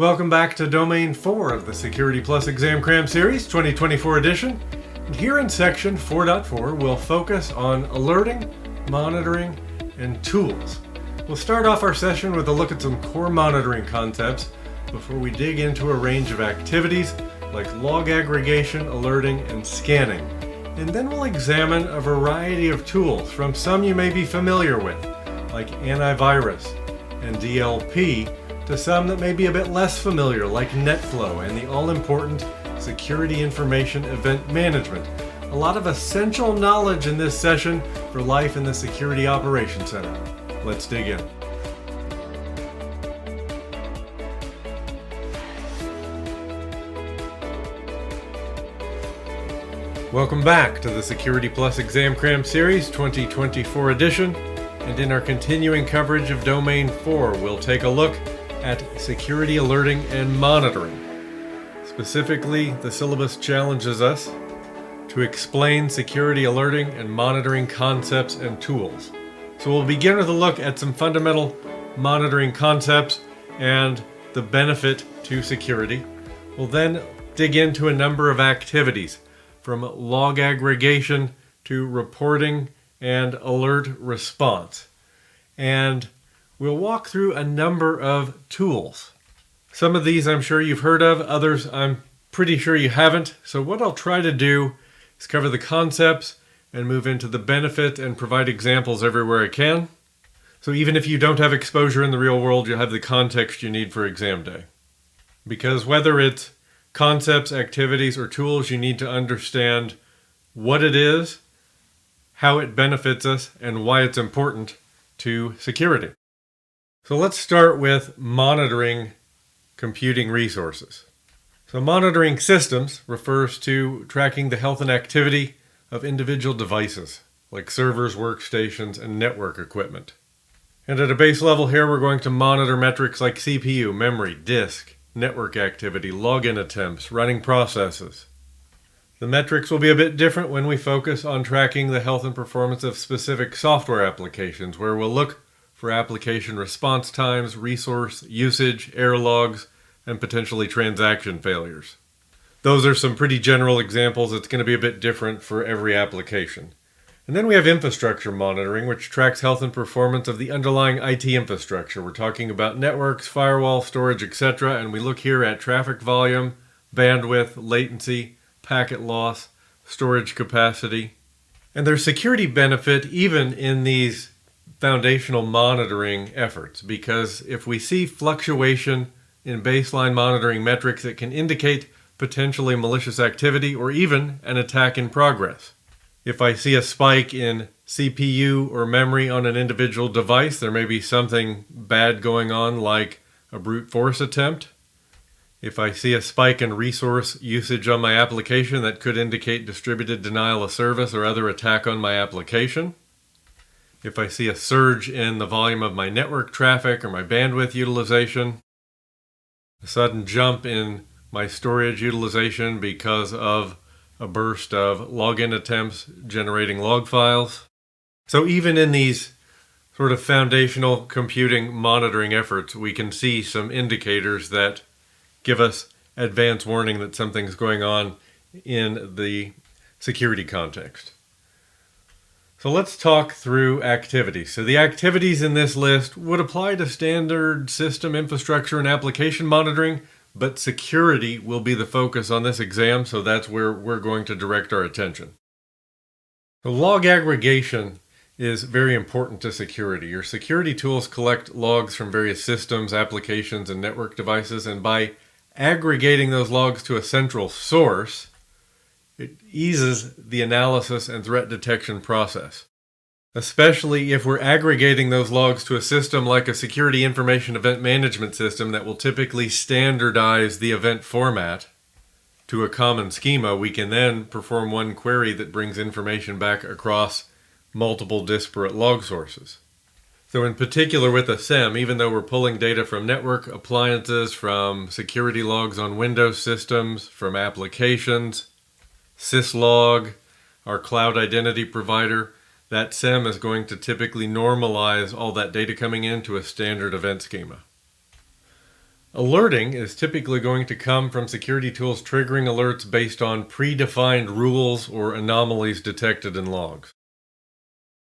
Welcome back to Domain 4 of the Security Plus Exam Cram Series 2024 edition. And here in section 4.4, we'll focus on alerting, monitoring, and tools. We'll start off our session with a look at some core monitoring concepts before we dig into a range of activities like log aggregation, alerting, and scanning. And then we'll examine a variety of tools, from some you may be familiar with, like antivirus and DLP, to some that may be a bit less familiar, like NetFlow and the all-important Security Information Event Management. A lot of essential knowledge in this session for life in the Security Operations Center. Let's dig in. Welcome back to the Security Plus Exam Cram Series 2024 edition. And in our continuing coverage of Domain 4, we'll take a look at security alerting and monitoring. Specifically, the syllabus challenges us to explain security alerting and monitoring concepts and tools. So we'll begin with a look at some fundamental monitoring concepts and the benefit to security. We'll then dig into a number of activities, from log aggregation to reporting and alert response. And we'll walk through a number of tools. Some of these I'm sure you've heard of, others I'm pretty sure you haven't. So what I'll try to do is cover the concepts and move into the benefit and provide examples everywhere I can. So even if you don't have exposure in the real world, you'll have the context you need for exam day. Because whether it's concepts, activities, or tools, you need to understand what it is, how it benefits us, and why it's important to security. So let's start with monitoring computing resources. So monitoring systems refers to tracking the health and activity of individual devices, like servers, workstations, and network equipment. And at a base level here, we're going to monitor metrics like CPU, memory, disk, network activity, login attempts, running processes. The metrics will be a bit different when we focus on tracking the health and performance of specific software applications, where we'll look for application response times, resource usage, error logs, and potentially transaction failures. Those are some pretty general examples. It's going to be a bit different for every application. And then we have infrastructure monitoring, which tracks health and performance of the underlying IT infrastructure. We're talking about networks, firewall, storage, etc. And we look here at traffic volume, bandwidth, latency, packet loss, storage capacity. And there's security benefit even in these foundational monitoring efforts, because if we see fluctuation in baseline monitoring metrics, it can indicate potentially malicious activity or even an attack in progress. If I see a spike in CPU or memory on an individual device, there may be something bad going on, like a brute force attempt. If I see a spike in resource usage on my application, that could indicate distributed denial of service or other attack on my application. If I see a surge in the volume of my network traffic or my bandwidth utilization, a sudden jump in my storage utilization because of a burst of login attempts generating log files. So even in these sort of foundational computing monitoring efforts, we can see some indicators that give us advance warning that something's going on in the security context. So let's talk through activities. So the activities in this list would apply to standard system infrastructure and application monitoring, but security will be the focus on this exam, so that's where we're going to direct our attention. So log aggregation is very important to security. Your security tools collect logs from various systems, applications, and network devices, and by aggregating those logs to a central source, it eases the analysis and threat detection process, especially if we're aggregating those logs to a system like a Security Information Event Management system that will typically standardize the event format to a common schema. We can then perform one query that brings information back across multiple disparate log sources. So in particular with a SIEM, even though we're pulling data from network appliances, from security logs on Windows systems, from applications, syslog, our cloud identity provider, that SIEM is going to typically normalize all that data coming into a standard event schema. Alerting is typically going to come from security tools triggering alerts based on predefined rules or anomalies detected in logs.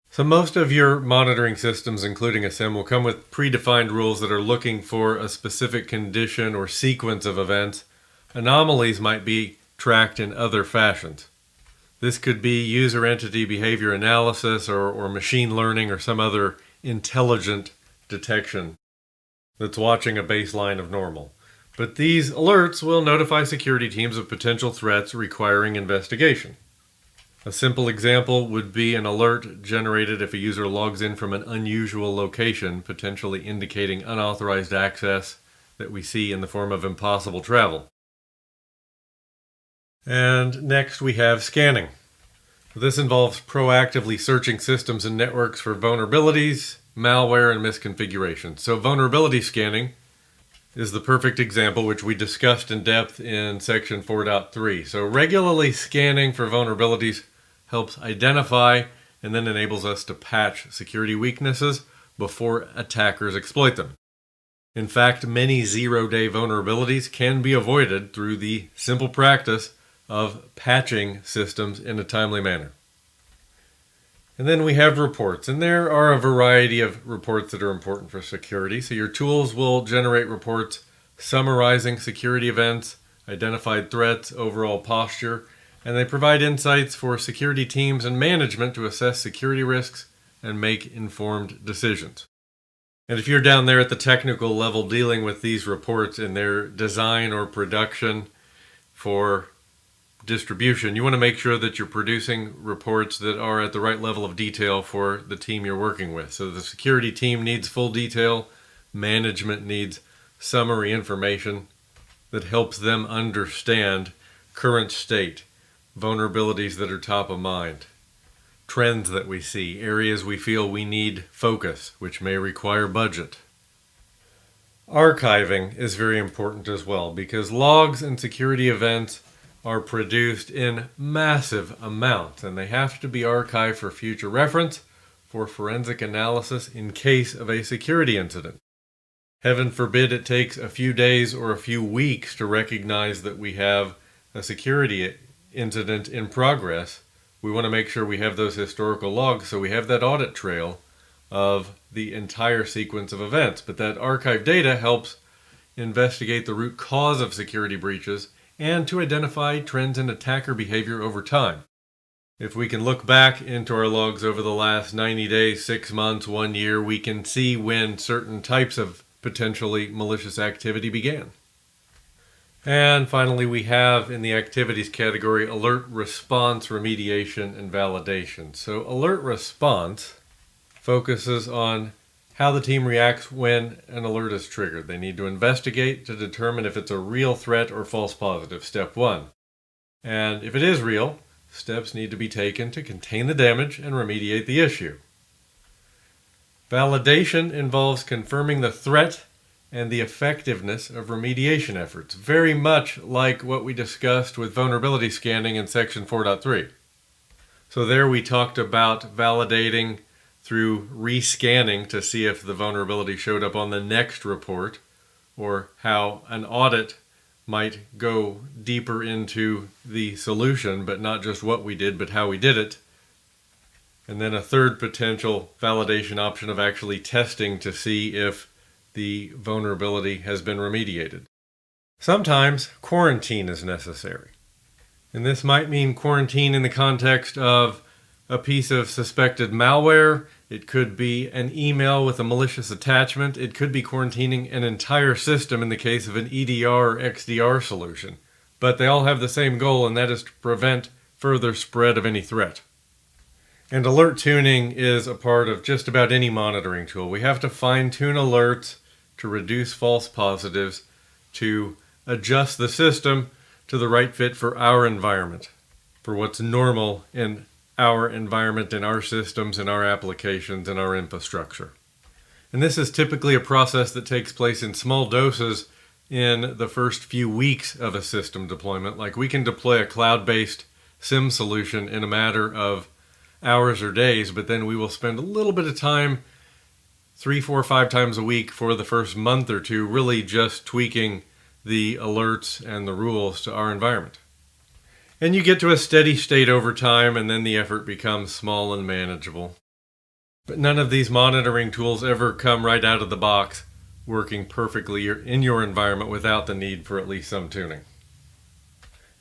So most of your monitoring systems, including SIM, will come with predefined rules that are looking for a specific condition or sequence of events. Anomalies might be tracked in other fashions. This could be user entity behavior analysis or machine learning or some other intelligent detection that's watching a baseline of normal. But these alerts will notify security teams of potential threats requiring investigation. A simple example would be an alert generated if a user logs in from an unusual location, potentially indicating unauthorized access that we see in the form of impossible travel. And next we have scanning. This involves proactively searching systems and networks for vulnerabilities, malware, and misconfigurations. So vulnerability scanning is the perfect example, which we discussed in depth in section 4.3. So regularly scanning for vulnerabilities helps identify and then enables us to patch security weaknesses before attackers exploit them. In fact, many zero-day vulnerabilities can be avoided through the simple practice of patching systems in a timely manner. And then we have reports, and there are a variety of reports that are important for security. So your tools will generate reports summarizing security events, identified threats, overall posture, and they provide insights for security teams and management to assess security risks and make informed decisions. And if you're down there at the technical level dealing with these reports in their design or production for distribution, you want to make sure that you're producing reports that are at the right level of detail for the team you're working with. So the security team needs full detail, management needs summary information that helps them understand current state, vulnerabilities that are top of mind, trends that we see, areas we feel we need focus, which may require budget. Archiving is very important as well because logs and security events are produced in massive amounts and they have to be archived for future reference for forensic analysis in case of a security incident. Heaven forbid it takes a few days or a few weeks to recognize that we have a security incident in progress. We want to make sure we have those historical logs so we have that audit trail of the entire sequence of events. But that archive data helps investigate the root cause of security breaches and to identify trends in attacker behavior over time. If we can look back into our logs over the last 90 days, 6 months, 1 year, we can see when certain types of potentially malicious activity began. And finally, we have in the activities category alert response, remediation, and validation. So alert response focuses on how the team reacts when an alert is triggered. They need to investigate to determine if it's a real threat or false positive, step 1. And if it is real, steps need to be taken to contain the damage and remediate the issue. Validation involves confirming the threat and the effectiveness of remediation efforts, very much like what we discussed with vulnerability scanning in section 4.3. So there we talked about validating through rescanning to see if the vulnerability showed up on the next report, or how an audit might go deeper into the solution, but not just what we did, but how we did it. And then a third potential validation option of actually testing to see if the vulnerability has been remediated. Sometimes quarantine is necessary. And this might mean quarantine in the context of a piece of suspected malware. It could be an email with a malicious attachment. It could be quarantining an entire system in the case of an EDR or XDR solution. But they all have the same goal, and that is to prevent further spread of any threat. And alert tuning is a part of just about any monitoring tool. We have to fine-tune alerts to reduce false positives, to adjust the system to the right fit for our environment, for what's normal in our environment, in our systems, in our applications, in our infrastructure. And this is typically a process that takes place in small doses in the first few weeks of a system deployment. Like we can deploy a cloud-based SIM solution in a matter of hours or days, but then we will spend a little bit of time 3, 4, 5 times a week for the first month or two, really just tweaking the alerts and the rules to our environment. And you get to a steady state over time, and then the effort becomes small and manageable. But none of these monitoring tools ever come right out of the box working perfectly in your environment without the need for at least some tuning.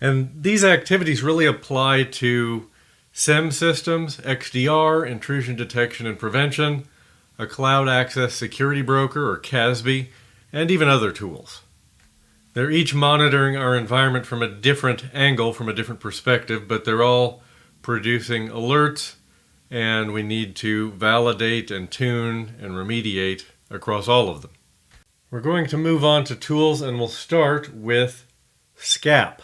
And these activities really apply to SIEM systems, XDR, intrusion detection and prevention, a cloud access security broker or CASB, and even other tools. They're each monitoring our environment from a different angle, from a different perspective, but they're all producing alerts, and we need to validate and tune and remediate across all of them. We're going to move on to tools, and we'll start with SCAP,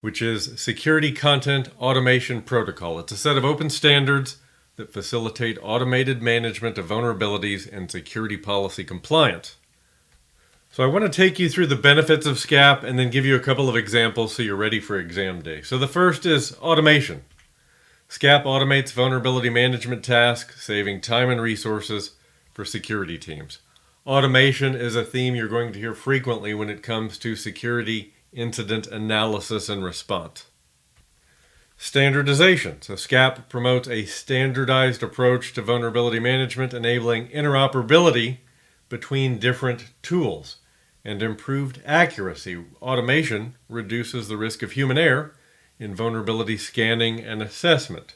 which is Security Content Automation Protocol. It's a set of open standards that facilitate automated management of vulnerabilities and security policy compliance. So I want to take you through the benefits of SCAP and then give you a couple of examples so you're ready for exam day. So the first is automation. SCAP automates vulnerability management tasks, saving time and resources for security teams. Automation is a theme you're going to hear frequently when it comes to security incident analysis and response. Standardization. So SCAP promotes a standardized approach to vulnerability management, enabling interoperability between different tools and improved accuracy. Automation reduces the risk of human error in vulnerability scanning and assessment.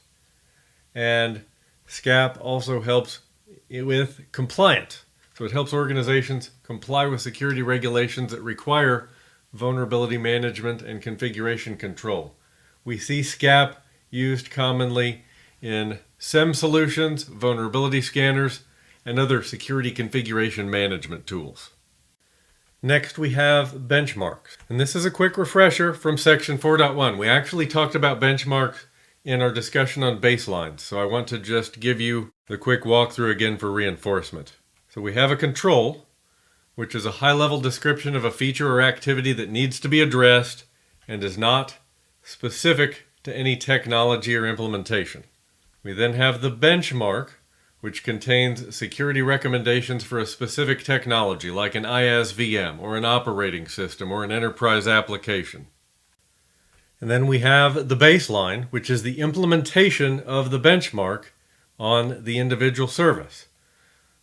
And SCAP also helps with compliance. So it helps organizations comply with security regulations that require vulnerability management and configuration control. We see SCAP used commonly in SIEM solutions, vulnerability scanners, and other security configuration management tools. Next, we have benchmarks. And this is a quick refresher from section 4.1. We actually talked about benchmarks in our discussion on baselines, so I want to just give you the quick walkthrough again for reinforcement. So we have a control, which is a high-level description of a feature or activity that needs to be addressed and is not specific to any technology or implementation. We then have the benchmark, which contains security recommendations for a specific technology, like an IaaS VM, or an operating system, or an enterprise application. And then we have the baseline, which is the implementation of the benchmark on the individual service.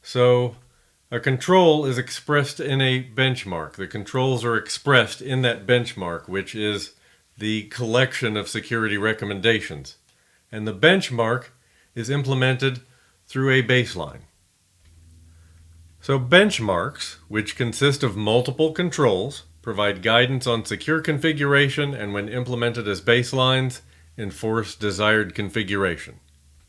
So a control is expressed in a benchmark. The controls are expressed in that benchmark, which is the collection of security recommendations. And the benchmark is implemented through a baseline. So benchmarks, which consist of multiple controls, provide guidance on secure configuration and, when implemented as baselines, enforce desired configuration.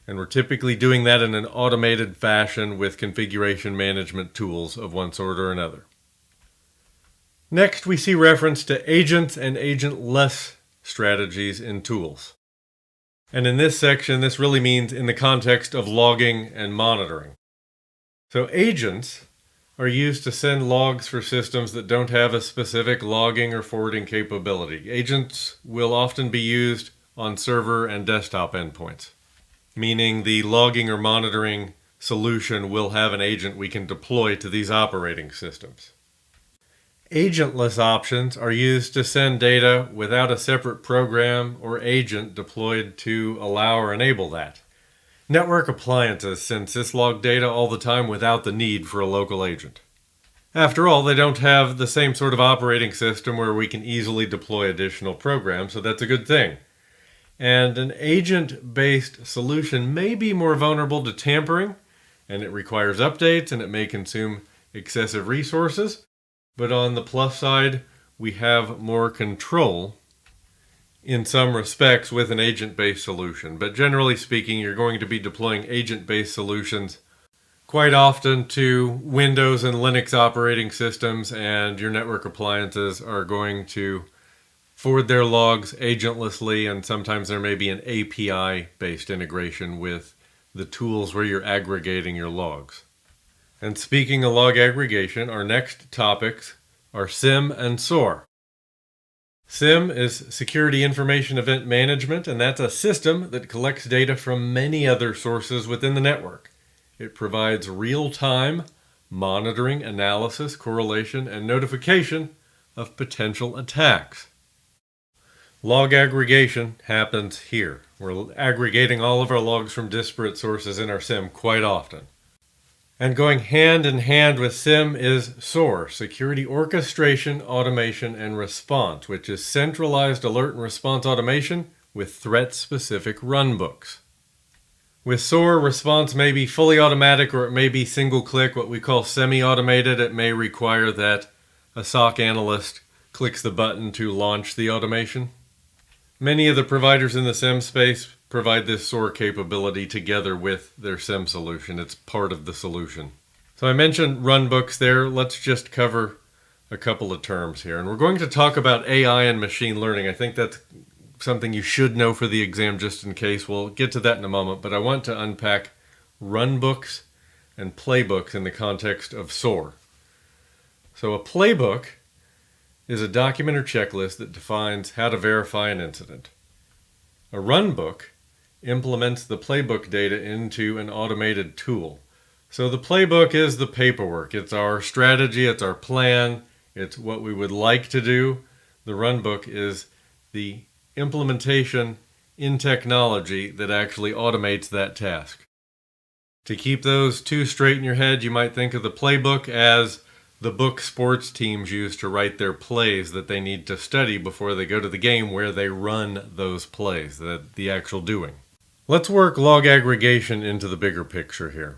And we're typically doing that in an automated fashion with configuration management tools of one sort or another. Next, we see reference to agents and agentless strategies in tools. And in this section, this really means in the context of logging and monitoring. So agents are used to send logs for systems that don't have a specific logging or forwarding capability. Agents will often be used on server and desktop endpoints, meaning the logging or monitoring solution will have an agent we can deploy to these operating systems. Agentless options are used to send data without a separate program or agent deployed to allow or enable that. Network appliances send syslog data all the time without the need for a local agent. After all, they don't have the same sort of operating system where we can easily deploy additional programs, so that's a good thing. And an agent-based solution may be more vulnerable to tampering, and it requires updates, and it may consume excessive resources. But on the plus side, we have more control in some respects with an agent-based solution. But generally speaking, you're going to be deploying agent-based solutions quite often to Windows and Linux operating systems, and your network appliances are going to forward their logs agentlessly, and sometimes there may be an API-based integration with the tools where you're aggregating your logs. And speaking of log aggregation, our next topics are SIEM and SOAR. SIEM is Security Information Event Management, and that's a system that collects data from many other sources within the network. It provides real-time monitoring, analysis, correlation, and notification of potential attacks. Log aggregation happens here. We're aggregating all of our logs from disparate sources in our SIM quite often. And going hand in hand with SIM is SOAR, Security Orchestration, Automation, and Response, which is centralized alert and response automation with threat-specific runbooks. With SOAR, response may be fully automatic or it may be single-click, what we call semi-automated. It may require that a SOC analyst clicks the button to launch the automation. Many of the providers in the SIM space provide this SOAR capability together with their SIM solution. It's part of the solution. So I mentioned runbooks there. Let's just cover a couple of terms here. And we're going to talk about AI and machine learning. I think that's something you should know for the exam just in case. We'll get to that in a moment, but I want to unpack runbooks and playbooks in the context of SOAR. So a playbook is a document or checklist that defines how to verify an incident. A runbook implements the playbook data into an automated tool. So the playbook is the paperwork. It's our strategy, it's our plan, it's what we would like to do. The runbook is the implementation in technology that actually automates that task. To keep those two straight in your head, you might think of the playbook as the book sports teams use to write their plays that they need to study before they go to the game where they run those plays, the actual doing. Let's work log aggregation into the bigger picture here.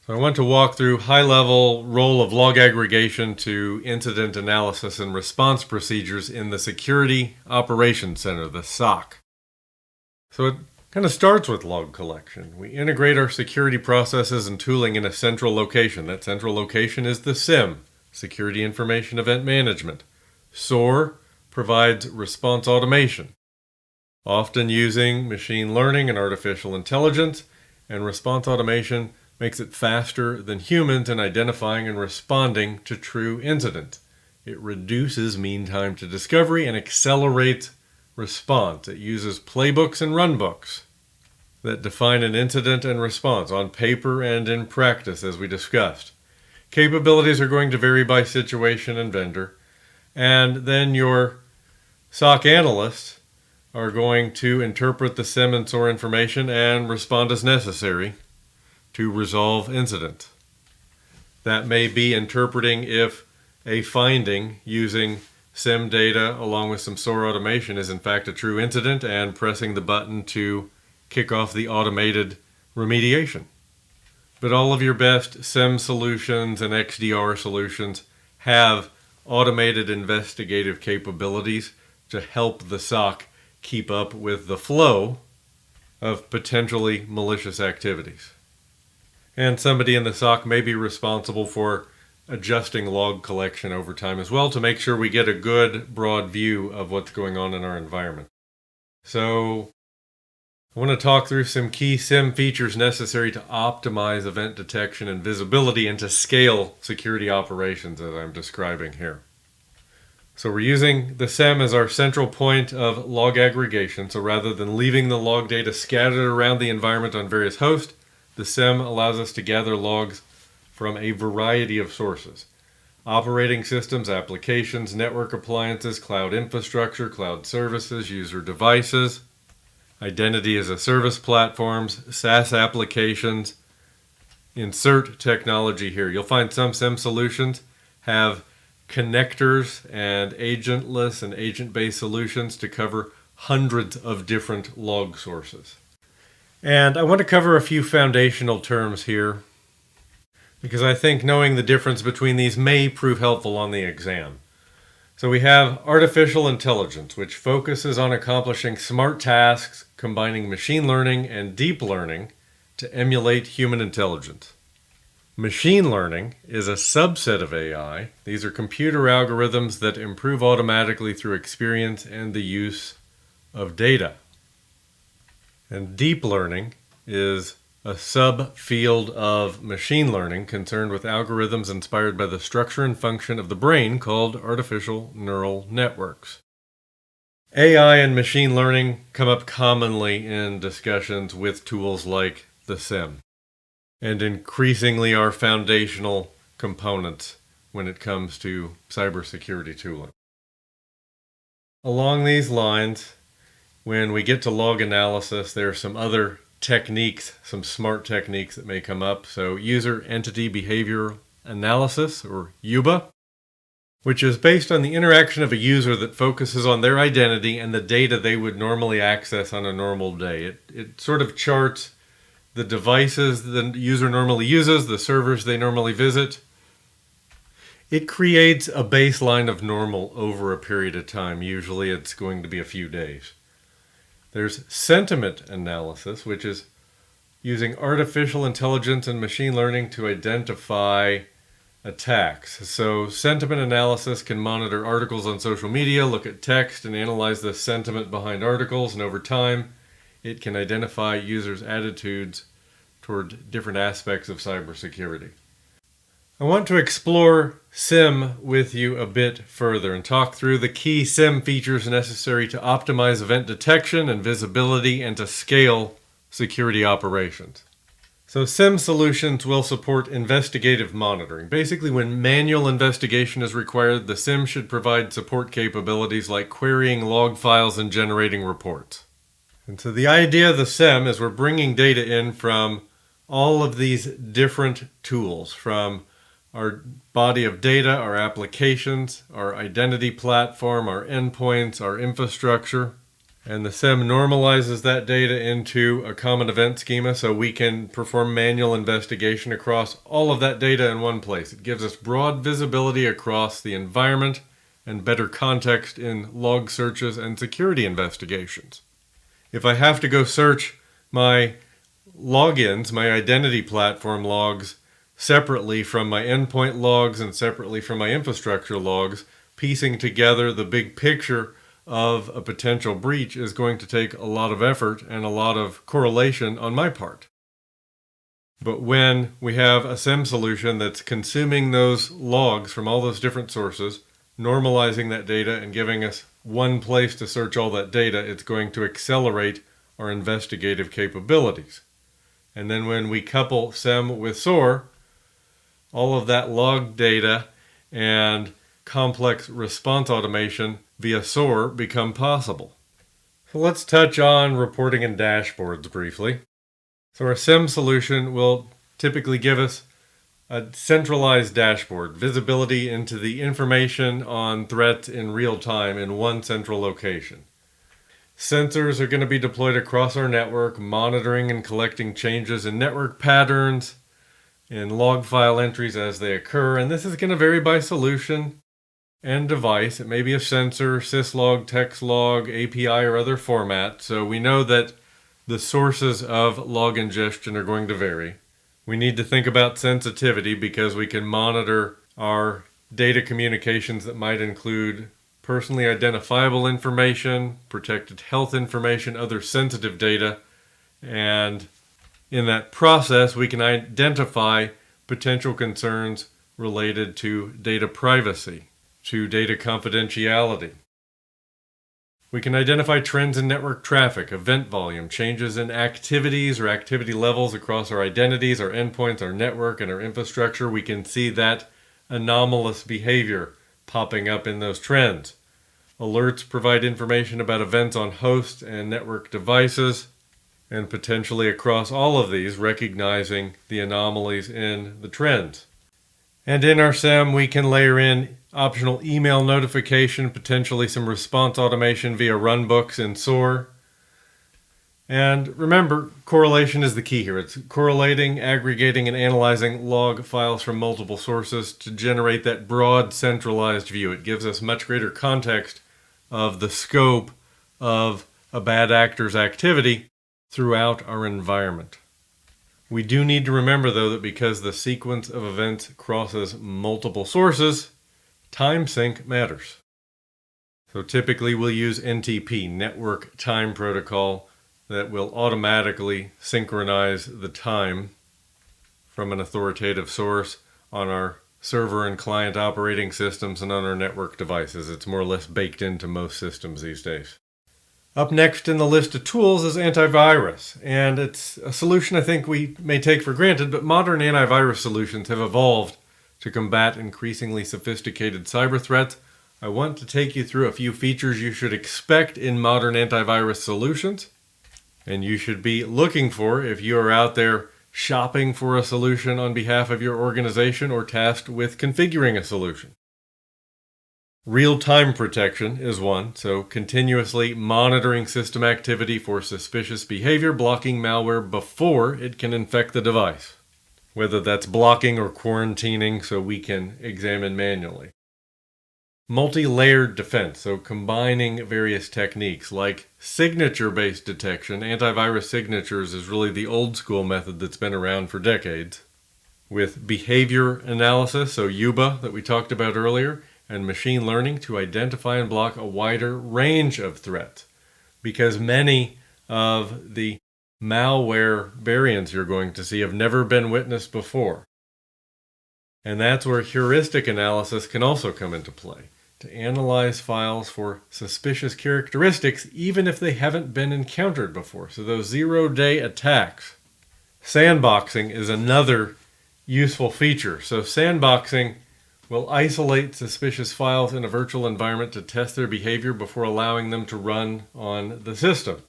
So I want to walk through high-level role of log aggregation to incident analysis and response procedures in the Security Operations Center, the SOC. So it kind of starts with log collection. We integrate our security processes and tooling in a central location. That central location is the SIM, Security Information Event Management. SOAR provides response automation, often using machine learning and artificial intelligence, and response automation makes it faster than humans in identifying and responding to true incidents. It reduces mean time to discovery and accelerates response. It uses playbooks and runbooks that define an incident and response on paper and in practice, as we discussed. Capabilities are going to vary by situation and vendor, and then your SOC analysts are going to interpret the SIM and SOAR information and respond as necessary to resolve incidents. That may be interpreting if a finding using SIM data along with some SOAR automation is in fact a true incident and pressing the button to kick off the automated remediation. But all of your best SIM solutions and XDR solutions have automated investigative capabilities to help the SOC keep up with the flow of potentially malicious activities. And somebody in the SOC may be responsible for adjusting log collection over time as well to make sure we get a good broad view of what's going on in our environment. So I want to talk through some key SIM features necessary to optimize event detection and visibility and to scale security operations as I'm describing here. So we're using the SIM as our central point of log aggregation. So rather than leaving the log data scattered around the environment on various hosts, the SIM allows us to gather logs from a variety of sources. Operating systems, applications, network appliances, cloud infrastructure, cloud services, user devices, identity as a service platforms, SaaS applications. Insert technology here. You'll find some SIM solutions have connectors and agentless and agent-based solutions to cover hundreds of different log sources. And I want to cover a few foundational terms here because I think knowing the difference between these may prove helpful on the exam. So we have artificial intelligence, which focuses on accomplishing smart tasks, combining machine learning and deep learning to emulate human intelligence. Machine learning is a subset of AI. These are computer algorithms that improve automatically through experience and the use of data. And deep learning is a subfield of machine learning concerned with algorithms inspired by the structure and function of the brain called artificial neural networks. AI and machine learning come up commonly in discussions with tools like the SIM. and increasingly are foundational components when it comes to cybersecurity tooling. Along these lines, when we get to log analysis, there are some other techniques, some smart techniques that may come up. So user entity behavior analysis, or UBA, which is based on the interaction of a user that focuses on their identity and the data they would normally access on a normal day. It sort of charts the devices the user normally uses, the servers they normally visit. It creates a baseline of normal over a period of time. Usually it's going to be a few days. There's sentiment analysis, which is using artificial intelligence and machine learning to identify attacks. So sentiment analysis can monitor articles on social media, look at text, and analyze the sentiment behind articles. And over time, it can identify users' attitudes toward different aspects of cybersecurity. I want to explore SIM with you a bit further and talk through the key SIM features necessary to optimize event detection and visibility and to scale security operations. So SIM solutions will support investigative monitoring. Basically, when manual investigation is required, the SIM should provide support capabilities like querying log files and generating reports. And so the idea of the SIM is we're bringing data in from all of these different tools, from our body of data, our applications, our identity platform, our endpoints, our infrastructure. And the SIM normalizes that data into a common event schema so we can perform manual investigation across all of that data in one place. It gives us broad visibility across the environment and better context in log searches and security investigations. If I have to go search my logins, my identity platform logs, separately from my endpoint logs and separately from my infrastructure logs, piecing together the big picture of a potential breach is going to take a lot of effort and a lot of correlation on my part. But when we have a SIM solution that's consuming those logs from all those different sources, normalizing that data and giving us one place to search all that data, it's going to accelerate our investigative capabilities. And then when we couple SIM with SOAR, all of that log data and complex response automation via SOAR become possible. So let's touch on reporting and dashboards briefly. So our SIM solution will typically give us a centralized dashboard, visibility into the information on threats in real time in one central location. Sensors are going to be deployed across our network, monitoring and collecting changes in network patterns, in log file entries as they occur, and this is going to vary by solution and device. It may be a sensor, syslog, text log, API, or other format, so we know that the sources of log ingestion are going to vary. We need to think about sensitivity because we can monitor our data communications that might include personally identifiable information, protected health information, other sensitive data, and in that process, we can identify potential concerns related to data privacy, to data confidentiality. We can identify trends in network traffic, event volume, changes in activities or activity levels across our identities, our endpoints, our network, and our infrastructure. We can see that anomalous behavior popping up in those trends. Alerts provide information about events on hosts and network devices, and potentially across all of these, recognizing the anomalies in the trends. And in our SIM, we can layer in optional email notification, potentially some response automation via runbooks in SOAR. And remember, correlation is the key here. It's correlating, aggregating, and analyzing log files from multiple sources to generate that broad, centralized view. It gives us much greater context of the scope of a bad actor's activity throughout our environment. We do need to remember, though, that because the sequence of events crosses multiple sources, time sync matters. So typically we'll use NTP, Network Time Protocol, that will automatically synchronize the time from an authoritative source on our server and client operating systems and on our network devices. It's more or less baked into most systems these days. Up next in the list of tools is antivirus, and it's a solution I think we may take for granted, but modern antivirus solutions have evolved to combat increasingly sophisticated cyber threats. I want to take you through a few features you should expect in modern antivirus solutions, and you should be looking for if you are out there shopping for a solution on behalf of your organization or tasked with configuring a solution. Real-time protection is one, so continuously monitoring system activity for suspicious behavior, blocking malware before it can infect the device, whether that's blocking or quarantining so we can examine manually. Multi-layered defense, so combining various techniques like signature-based detection. Antivirus signatures is really the old-school method that's been around for decades, with behavior analysis, so UBA that we talked about earlier, and machine learning to identify and block a wider range of threats, because many of the malware variants you're going to see have never been witnessed before. And that's where heuristic analysis can also come into play, to analyze files for suspicious characteristics even if they haven't been encountered before. So those zero-day attacks. Sandboxing is another useful feature. So sandboxing will isolate suspicious files in a virtual environment to test their behavior before allowing them to run on the system.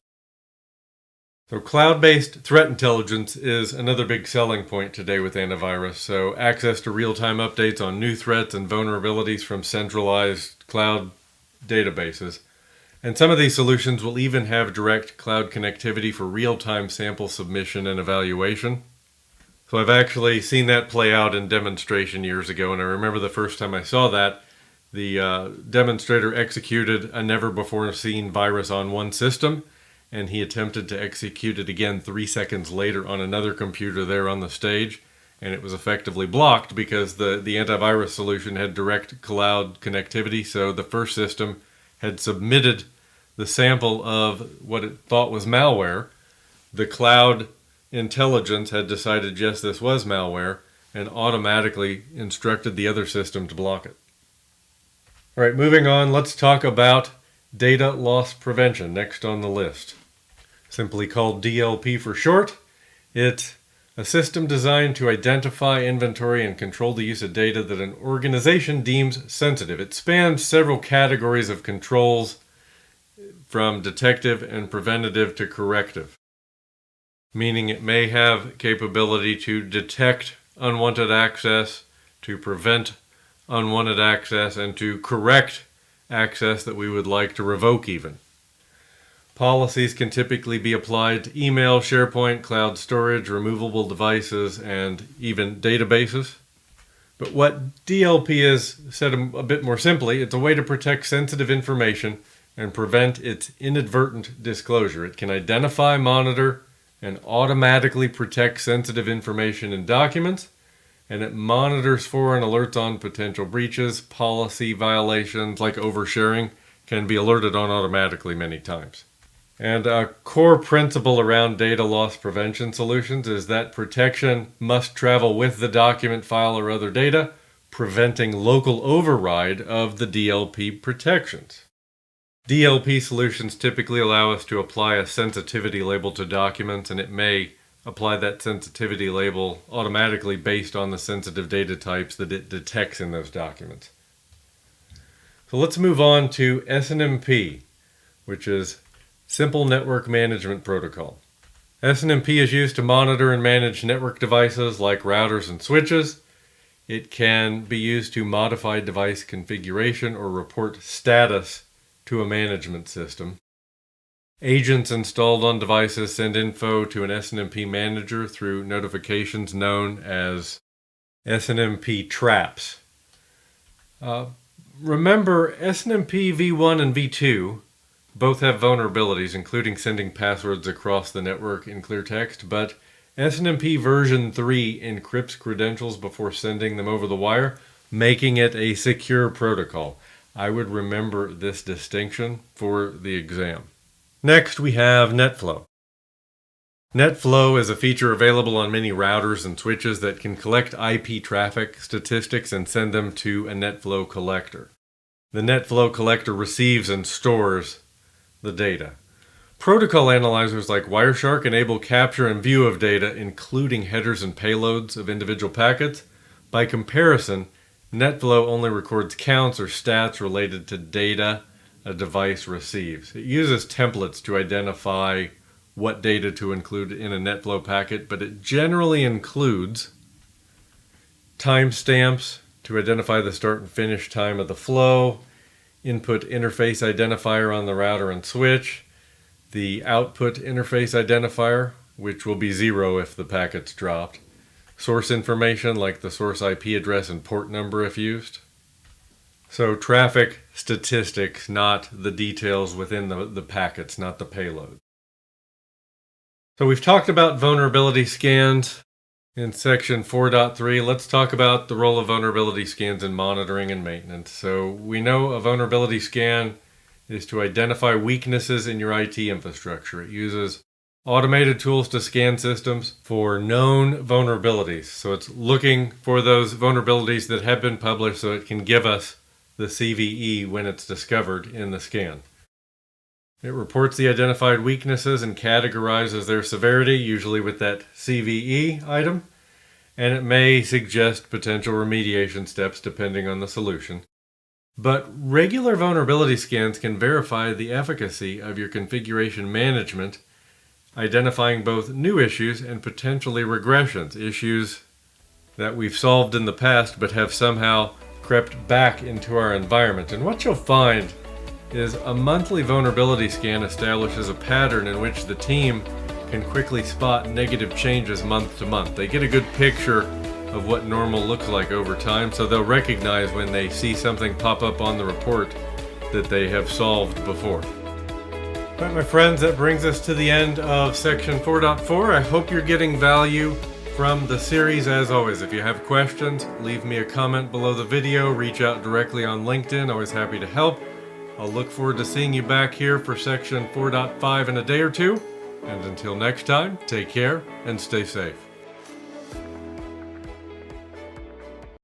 So cloud-based threat intelligence is another big selling point today with antivirus. So access to real-time updates on new threats and vulnerabilities from centralized cloud databases. And some of these solutions will even have direct cloud connectivity for real-time sample submission and evaluation. So I've actually seen that play out in demonstration years ago, and I remember the first time I saw that, the demonstrator executed a never-before-seen virus on one system, and he attempted to execute it again 3 seconds later on another computer there on the stage, and it was effectively blocked because the antivirus solution had direct cloud connectivity, so the first system had submitted the sample of what it thought was malware. The cloud intelligence had decided, yes, this was malware, and automatically instructed the other system to block it. All right, moving on, let's talk about data loss prevention, next on the list. Simply called DLP for short. It's a system designed to identify, inventory, and control the use of data that an organization deems sensitive. It spans several categories of controls, from detective and preventative to corrective, meaning it may have capability to detect unwanted access, to prevent unwanted access, and to correct access that we would like to revoke even. Policies can typically be applied to email, SharePoint, cloud storage, removable devices, and even databases. But what DLP is, said a bit more simply, it's a way to protect sensitive information and prevent its inadvertent disclosure. It can identify, monitor, and automatically protect sensitive information in documents, and it monitors for and alerts on potential breaches. Policy violations like oversharing can be alerted on automatically many times. And a core principle around data loss prevention solutions is that protection must travel with the document, file, or other data, preventing local override of the DLP protections. DLP solutions typically allow us to apply a sensitivity label to documents, and it may apply that sensitivity label automatically based on the sensitive data types that it detects in those documents. So let's move on to SNMP, which is Simple Network Management Protocol. SNMP is used to monitor and manage network devices like routers and switches. It can be used to modify device configuration or report status to a management system. Agents installed on devices send info to an SNMP manager through notifications known as SNMP traps. Remember, SNMP v1 and v2 both have vulnerabilities, including sending passwords across the network in clear text, but SNMP version 3 encrypts credentials before sending them over the wire, making it a secure protocol. I would remember this distinction for the exam. Next, we have NetFlow. NetFlow is a feature available on many routers and switches that can collect IP traffic statistics and send them to a NetFlow collector. The NetFlow collector receives and stores the data. Protocol analyzers like Wireshark enable capture and view of data, including headers and payloads of individual packets. By comparison, NetFlow only records counts or stats related to data a device receives. It uses templates to identify what data to include in a NetFlow packet, but it generally includes timestamps to identify the start and finish time of the flow, input interface identifier on the router and switch, the output interface identifier, which will be 0 if the packet's dropped, source information like the source IP address and port number if used. So traffic statistics, not the details within the packets, not the payload. So we've talked about vulnerability scans in section 4.3. Let's talk about the role of vulnerability scans in monitoring and maintenance. So we know a vulnerability scan is to identify weaknesses in your IT infrastructure. It uses automated tools to scan systems for known vulnerabilities. So it's looking for those vulnerabilities that have been published so it can give us the CVE when it's discovered in the scan. It reports the identified weaknesses and categorizes their severity, usually with that CVE item, and it may suggest potential remediation steps depending on the solution. But regular vulnerability scans can verify the efficacy of your configuration management, identifying both new issues and potentially regressions, issues that we've solved in the past but have somehow crept back into our environment. And what you'll find is a monthly vulnerability scan establishes a pattern in which the team can quickly spot negative changes month to month. They get a good picture of what normal looks like over time, so they'll recognize when they see something pop up on the report that they have solved before. All right, my friends, that brings us to the end of section 4.4. I hope you're getting value from the series. As always, if you have questions, leave me a comment below the video, reach out directly on LinkedIn, always happy to help. I'll look forward to seeing you back here for section 4.5 in a day or two. And until next time, take care and stay safe.